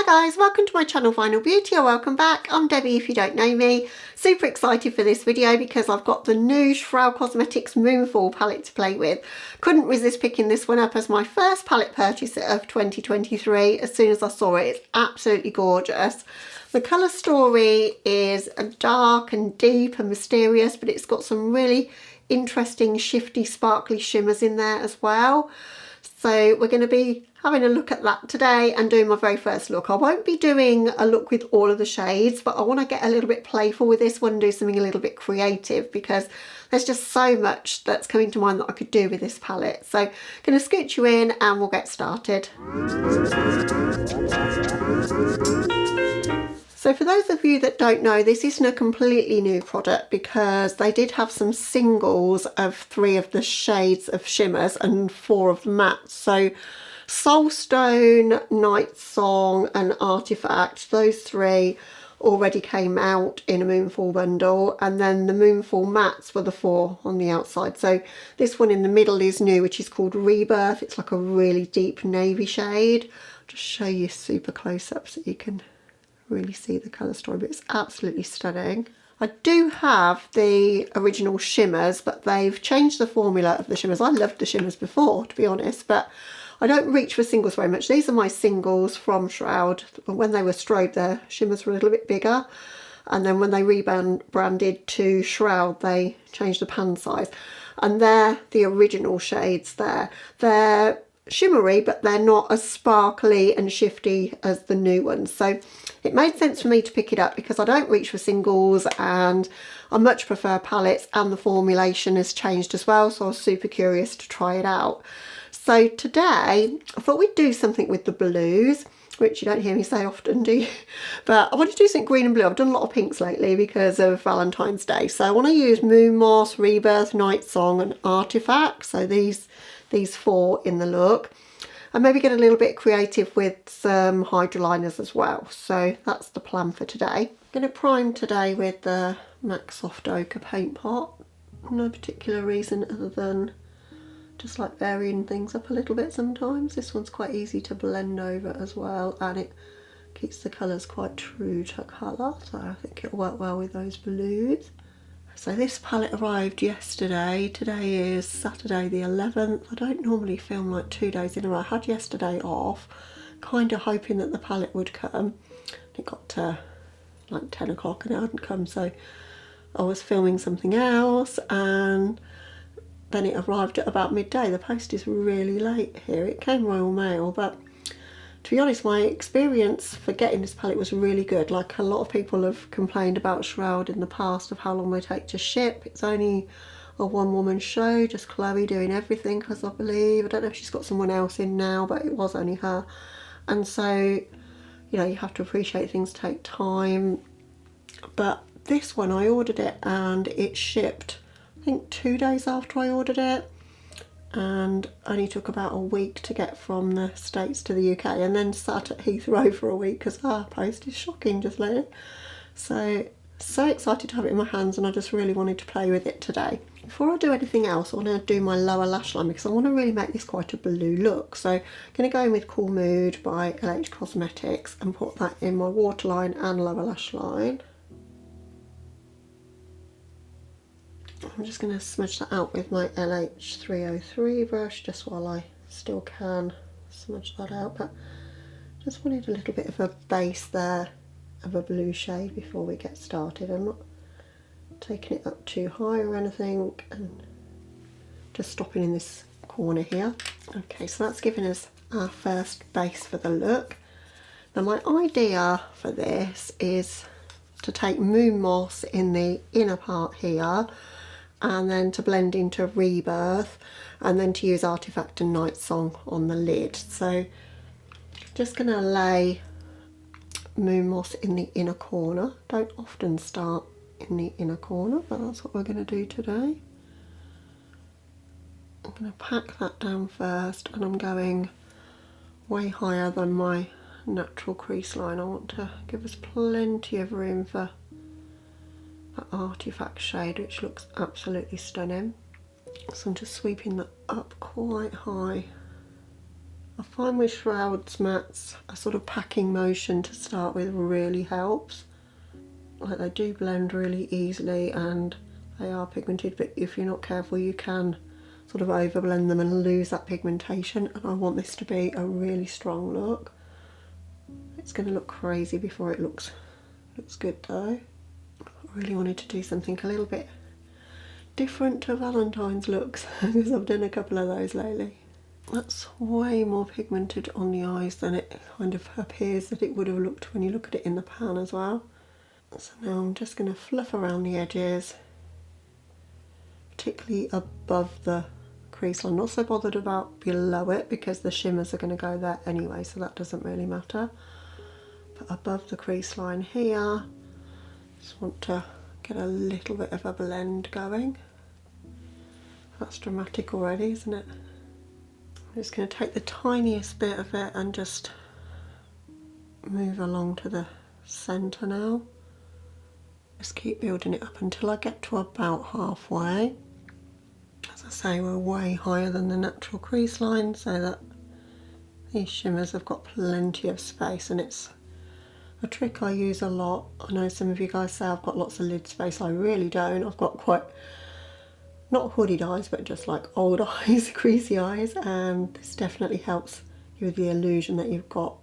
guys, welcome to my channel Vinyl Beauty, or welcome back. I'm Debbie if you don't know me. Super excited for this video because I've got the new Shroud Cosmetics Moonfall palette to play with. Couldn't resist picking this one up as my first palette purchase of 2023 as soon as I saw it. It's absolutely gorgeous. The colour story is dark and deep and mysterious, but it's got some really interesting shifty sparkly shimmers in there as well. So we're going to be having a look at that today and doing my very first look. I won't be doing a look with all of the shades, but I want to get a little bit playful with this one and do something a little bit creative because there's just so much that's coming to mind that I could do with this palette. So I'm going to scoot you in and we'll get started. So for those of you that don't know, this isn't a completely new product because they did have some singles of 3 of the shades of shimmers and 4 of the mattes. So Soulstone, Night Song and Artifact, those 3 already came out in a Moonfall bundle, and then the Moonfall mattes were the 4 on the outside. So this one in the middle is new, which is called Rebirth. It's like a really deep navy shade. I'll just show you super close up so you can really see the colour story, but it's absolutely stunning. I do have the original shimmers, but they've changed the formula of the shimmers. I loved the shimmers before, to be honest, but I don't reach for singles very much. These are my singles from Shroud. When they were strobe, their shimmers were a little bit bigger, and then when they rebranded to Shroud, they changed the pan size, and they're the original shades there. They're shimmery, but they're not as sparkly and shifty as the new ones. So it made sense for me to pick it up because I don't reach for singles and I much prefer palettes, and the formulation has changed as well, so I was super curious to try it out. So today I thought we'd do something with the blues, which you don't hear me say often, do you? But I want to do something green and blue. I've done a lot of pinks lately because of Valentine's Day, so I want to use Moon Moss, Rebirth, Night Song and Artifact. So these 4 in the look, and maybe get a little bit creative with some Hydraliners as well. So that's the plan for today. I'm going to prime today with the MAC Soft Ochre PaintPot. No particular reason other than just like varying things up a little bit sometimes. This one's quite easy to blend over as well, and it keeps the colours quite true to colour, so I think it'll work well with those blues. So this palette arrived yesterday. Today is Saturday the 11th. I don't normally film like 2 days in a row. I had yesterday off, kind of hoping that the palette would come. It got to like 10 o'clock and it hadn't come, so I was filming something else, and then it arrived at about midday. The post is really late here. It came Royal Mail, but to be honest, my experience for getting this palette was really good. Like, a lot of people have complained about Shroud in the past of how long they take to ship. It's only a one-woman show, just Chloe doing everything, because I believe, I don't know if she's got someone else in now, but it was only her. And so, you know, you have to appreciate things take time. But this one, I ordered it and it shipped, I think 2 days after I ordered it, and only took about a week to get from the States to the UK, and then sat at Heathrow for a week because our post is shocking just lately. So excited to have it in my hands, and I just really wanted to play with it today. Before I do anything else, I want to do my lower lash line because I want to really make this quite a blue look. So I'm going to go in with Cool Mood by NYX Cosmetics and put that in my waterline and lower lash line. I'm just going to smudge that out with my LH303 brush just while I still can smudge that out, but just wanted a little bit of a base there of a blue shade before we get started. I'm not taking it up too high or anything, and just stopping in this corner here. Okay, so that's giving us our first base for the look. Now my idea for this is to take Moon Moss in the inner part here, and then to blend into Rebirth, and then to use Artifact and Night Song on the lid. So just going to lay Moon Moss in the inner corner. Don't often start in the inner corner, but that's what we're going to do today. I'm going to pack that down first, and I'm going way higher than my natural crease line. I want to give us plenty of room for Artifact shade, which looks absolutely stunning. So I'm just sweeping that up quite high I find with Shroud's mattes, a sort of packing motion to start with really helps. Like, they do blend really easily and they are pigmented, but if you're not careful you can sort of overblend them and lose that pigmentation, and I want this to be a really strong look. It's going to look crazy before it looks good though. I really wanted to do something a little bit different to Valentine's looks because I've done a couple of those lately. That's way more pigmented on the eyes than it kind of appears that it would have looked when you look at it in the pan as well. So now I'm just going to fluff around the edges, particularly above the crease line. Not so bothered about below it because the shimmers are going to go there anyway, so that doesn't really matter. But above the crease line here, just want to get a little bit of a blend going. That's dramatic already, isn't it? I'm just going to take the tiniest bit of it and just move along to the centre now. Just keep building it up until I get to about halfway. As I say, we're way higher than the natural crease line, so that these shimmers have got plenty of space, and it's a trick I use a lot. I know some of you guys say I've got lots of lid space. I really don't. I've got quite, not hooded eyes, but just like old eyes, creasy eyes, and this definitely helps you with the illusion that you've got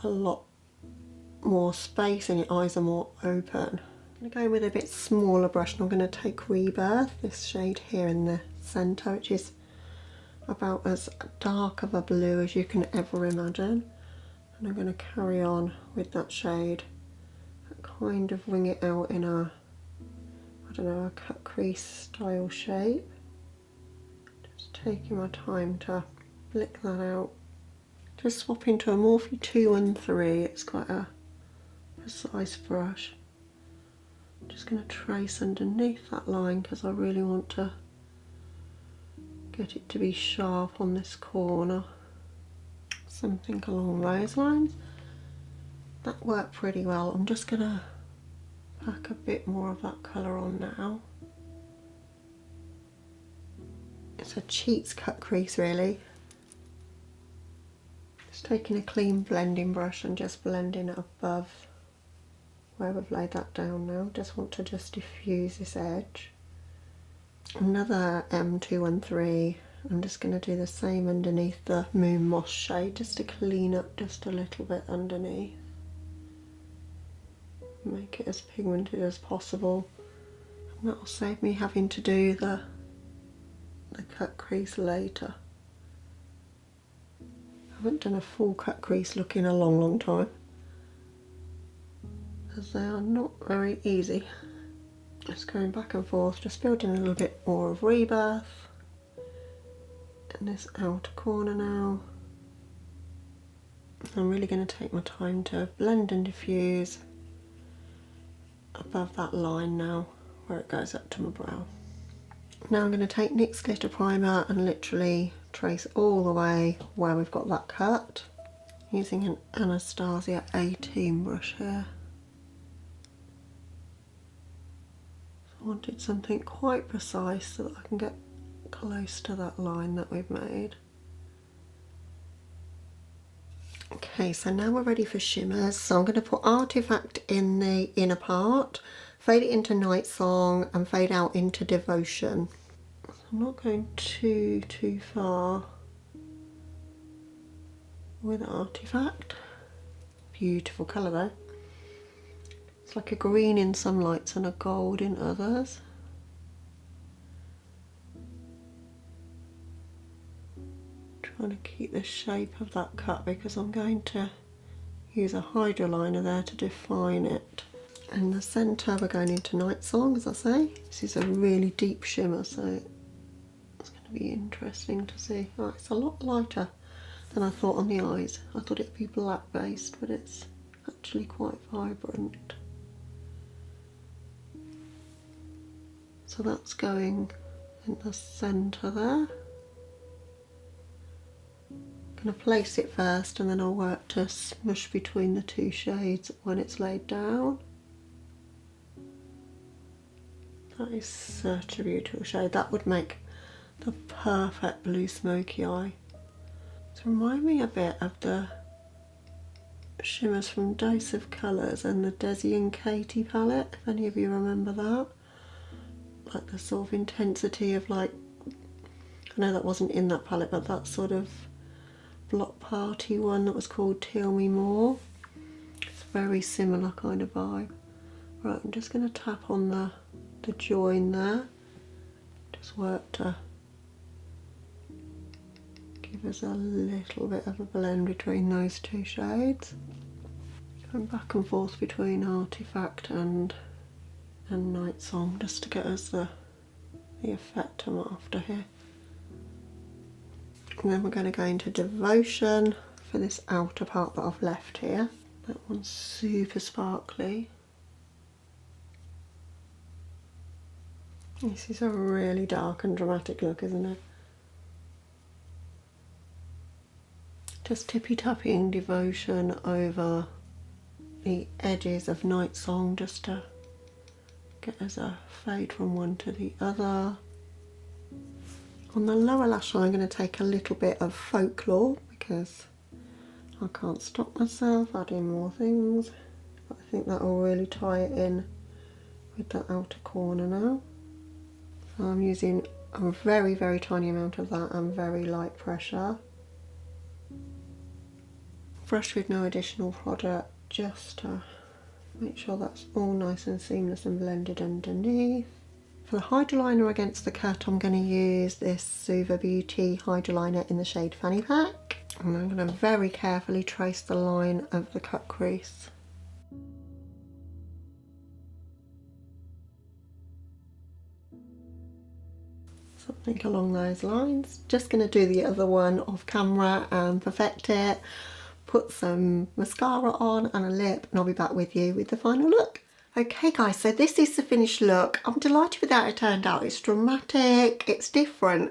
a lot more space and your eyes are more open. I'm going to go with a bit smaller brush, and I'm going to take Rebirth, this shade here in the centre, which is about as dark of a blue as you can ever imagine. And I'm going to carry on with that shade, kind of wing it out in a, I don't know, a cut crease style shape. Just taking my time to flick that out. Just swap into a Morphe 213, it's quite a precise brush. I'm just going to trace underneath that line because I really want to get it to be sharp on this corner. Something along those lines. That worked pretty well. I'm just going to pack a bit more of that colour on now. It's a cheats cut crease really. Just taking a clean blending brush and just blending it above where we've laid that down now. Just want to just diffuse this edge. Another M213. I'm just going to do the same underneath the Moon Moss shade just to clean up just a little bit underneath. Make it as pigmented as possible. And that'll save me having to do the cut crease later. I haven't done a full cut crease look in a long time, because they are not very easy. Just going back and forth, just building a little bit more of Rebirth in this outer corner now. I'm really going to take my time to blend and diffuse above that line now where it goes up to my brow. Now I'm going to take NYX Glitter Primer and literally trace all the way where we've got that cut using an Anastasia 18 brush here. So I wanted something quite precise so that I can get close to that line that we've made. Okay, so now we're ready for shimmers. So I'm going to put Artifact in the inner part, fade it into Night Song and fade out into Devotion. So I'm not going too far with Artifact. Beautiful colour though. It's like a green in some lights and a gold in others. Trying to keep the shape of that cut because I'm going to use a Hydraliner there to define it. In the centre we're going into Night Song, as I say. This is a really deep shimmer, so it's going to be interesting to see. Oh, it's a lot lighter than I thought on the eyes. I thought it'd be black based, but it's actually quite vibrant. So that's going in the centre there. I'm going to place it first and then I'll work to smush between the two shades when it's laid down. That is such a beautiful shade. That would make the perfect blue smoky eye. It's remind me a bit of the shimmers from Dose of Colours and the Desi and Katie palette, if any of you remember that. Like the sort of intensity of, like, I know that wasn't in that palette, but that sort of block party one that was called Tell Me More. It's a very similar kind of vibe. Right, I'm just going to tap on the join there. Just work to give us a little bit of a blend between those two shades. Going back and forth between Artifact and Night Song just to get us the effect I'm after here. And then we're going to go into Devotion for this outer part that I've left here. That one's super sparkly. This is a really dark and dramatic look, isn't it? Just tippy-tapping Devotion over the edges of Night Song just to get us a fade from one to the other. On the lower lash line I'm going to take a little bit of Folklore because I can't stop myself adding more things. But I think that will really tie it in with the outer corner now. So I'm using a very, very tiny amount of that and very light pressure. Brush with no additional product just to make sure that's all nice and seamless and blended underneath. For the Hydraliner against the cut, I'm going to use this Suva Beauty Hydraliner in the shade Fanny Pack. And I'm going to very carefully trace the line of the cut crease. Something along those lines. Just going to do the other one off camera and perfect it. Put some mascara on and a lip, and I'll be back with you with the final look. Okay guys, so this is the finished look. I'm delighted with how it turned out. It's dramatic, it's different,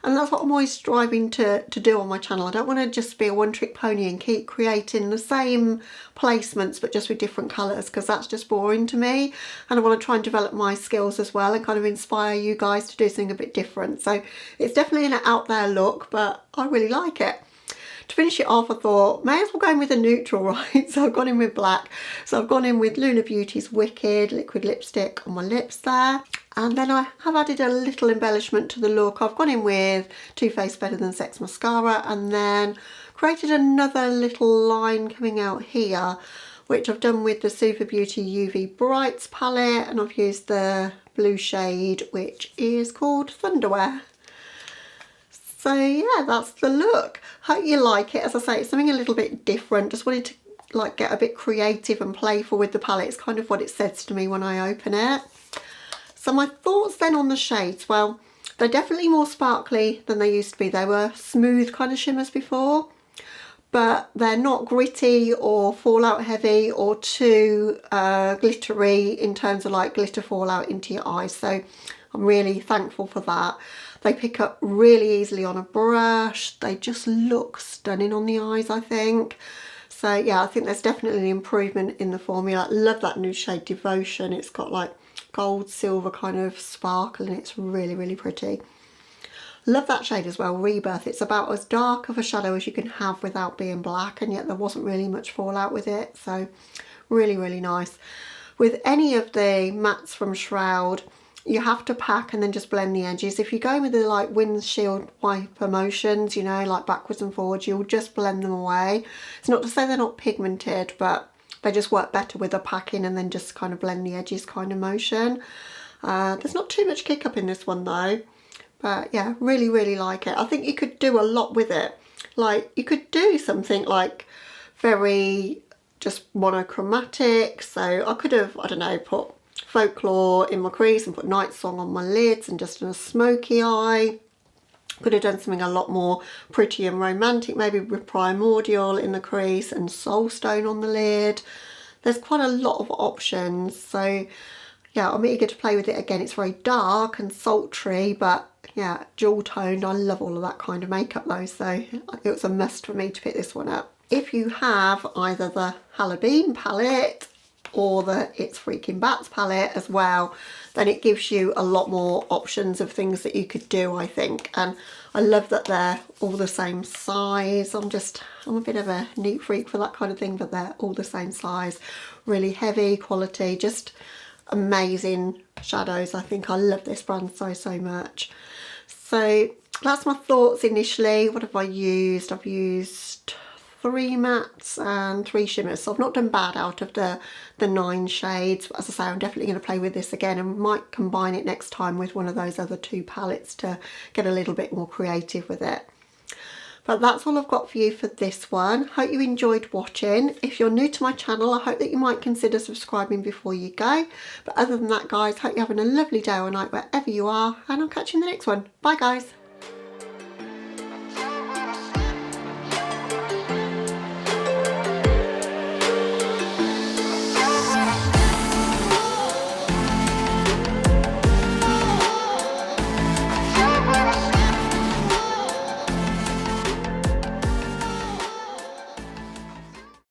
and that's what I'm always striving to do on my channel. I don't want to just be a one-trick pony and keep creating the same placements but just with different colours, because that's just boring to me, and I want to try and develop my skills as well and kind of inspire you guys to do something a bit different. So it's definitely an out there look, but I really like it. To finish it off, I thought, may as well go in with a neutral, right? So I've gone in with black. So I've gone in with Lunar Beauty's Wicked liquid lipstick on my lips there. And then I have added a little embellishment to the look. I've gone in with Too Faced Better Than Sex mascara, and then created another little line coming out here, which I've done with the Suva Beauty UV Brights palette, and I've used the blue shade, which is called Thunderwear. So yeah, that's the look. Hope you like it. As I say, it's something a little bit different. Just wanted to like get a bit creative and playful with the palette. It's kind of what it says to me when I open it. So my thoughts then on the shades. Well, they're definitely more sparkly than they used to be. They were smooth kind of shimmers before, but they're not gritty or fallout heavy or too glittery in terms of like glitter fallout into your eyes. So I'm really thankful for that. They pick up really easily on a brush. They just look stunning on the eyes, I think. So yeah, I think there's definitely an improvement in the formula. I love that new shade Devotion. It's got like gold, silver kind of sparkle, and it's really, really pretty. Love that shade as well, Rebirth. It's about as dark of a shadow as you can have without being black, and yet there wasn't really much fallout with it. So really, really nice. With any of the mattes from Shroud, you have to pack and then just blend the edges. If you go with the like windshield wiper motions, you know, like backwards and forwards, you'll just blend them away. It's not to say they're not pigmented, but they just work better with the packing and then just kind of blend the edges kind of motion. There's not too much kick up in this one though, but yeah, really, really like it. I think you could do a lot with it. Like you could do something like very just monochromatic. So I could have, I don't know, put Folklore in my crease and put Night Song on my lids and just in a smoky eye. Could have done something a lot more pretty and romantic, maybe with Primordial in the crease and Soulstone on the lid. There's quite a lot of options. So yeah, I'm eager to play with it again. It's very dark and sultry, but yeah, jewel toned. I love all of that kind of makeup though, so it was a must for me to pick this one up. If you have either the Halloween palette or the It's Freaking Bats palette as well, then it gives you a lot more options of things that you could do, I think. And I love that they're all the same size. I'm a bit of a neat freak for that kind of thing, but they're all the same size. Really heavy quality, just amazing shadows. I think I love this brand so much. So that's my thoughts initially. What have I used? I've used 3 mattes and 3 shimmers, so I've not done bad out of the 9 shades. But as I say, I'm definitely going to play with this again and might combine it next time with one of those other 2 palettes to get a little bit more creative with it. But that's all I've got for you for this one. Hope you enjoyed watching. If you're new to my channel, I hope that you might consider subscribing before you go. But other than that, guys, hope you're having a lovely day or night wherever you are, and I'll catch you in the next one. Bye, guys.